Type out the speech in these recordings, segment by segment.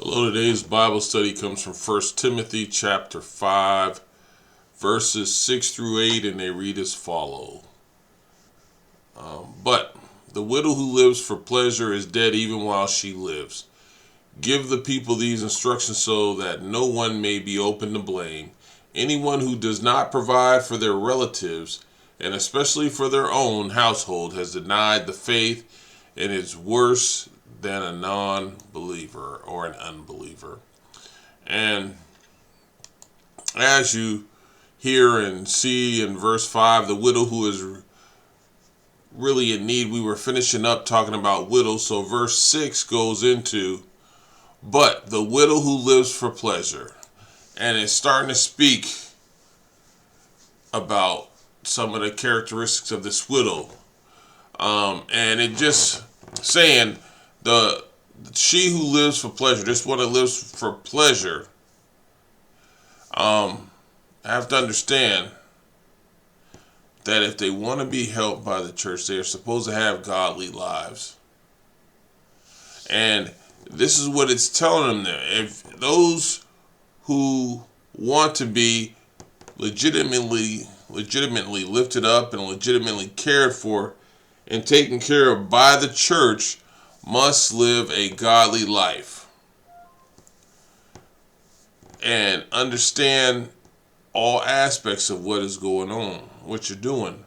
Hello, today's Bible study comes from 1 Timothy chapter 5, verses 6 through 8, and they read as follow. But the widow who lives for pleasure is dead even while she lives. Give the people these instructions so that no one may be open to blame. Anyone who does not provide for their relatives, and especially for their own household, has denied the faith and is worse than a non-believer or an unbeliever. And as you hear and see in verse 5, the widow who is really in need, we were finishing up talking about widows. So verse 6 goes into, but the widow who lives for pleasure. And it's starting to speak about some of the characteristics of this widow. And it just saying, she who lives for pleasure, this one that lives for pleasure, have to understand that if they want to be helped by the church, they are supposed to have godly lives. And this is what it's telling them there. If those who want to be legitimately lifted up and legitimately cared for and taken care of by the church must live a godly life and understand all aspects of what is going on, what you're doing.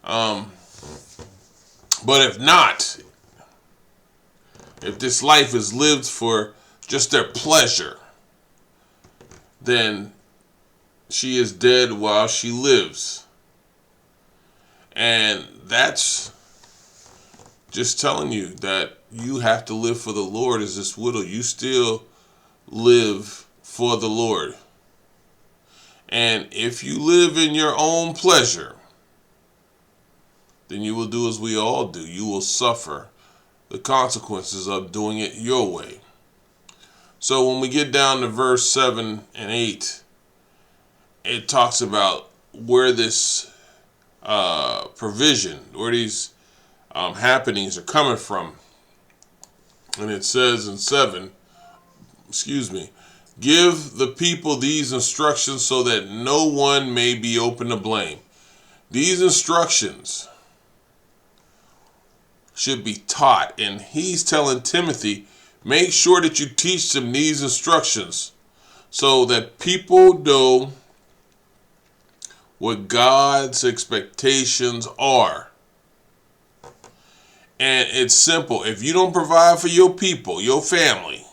But if not, if this life is lived for just their pleasure, then she is dead while she lives. And that's just telling you that you have to live for the Lord as this widow. You still live for the Lord. And if you live in your own pleasure, then you will do as we all do. You will suffer the consequences of doing it your way. So when we get down to verse 7 and 8, it talks about where this provision, where these happenings are coming from. And it says in 7, give the people these instructions so that no one may be open to blame. These instructions should be taught, and he's telling Timothy, make sure that you teach them these instructions so that people know what God's expectations are. And it's simple. If you don't provide for your people, your family,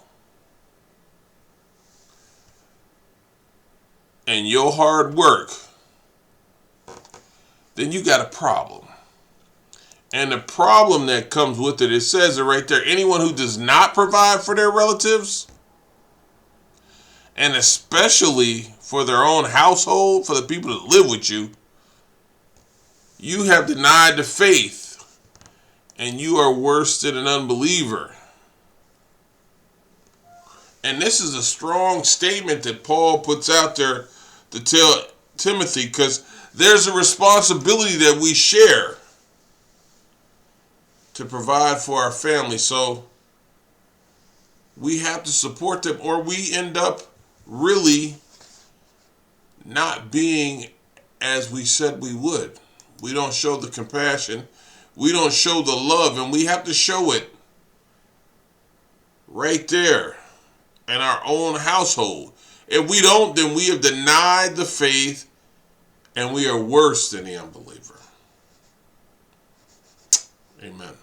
and your hard work, then you got a problem. And the problem that comes with it, it says it right there, anyone who does not provide for their relatives, and especially for their own household, for the people that live with you, you have denied the faith. And you are worse than an unbeliever. And this is a strong statement that Paul puts out there to tell Timothy, because there's a responsibility that we share to provide for our family. So we have to support them, or we end up really not being as we said we would. We don't show the compassion. We don't show the love, and we have to show it right there in our own household. If we don't, then we have denied the faith, and we are worse than the unbeliever. Amen.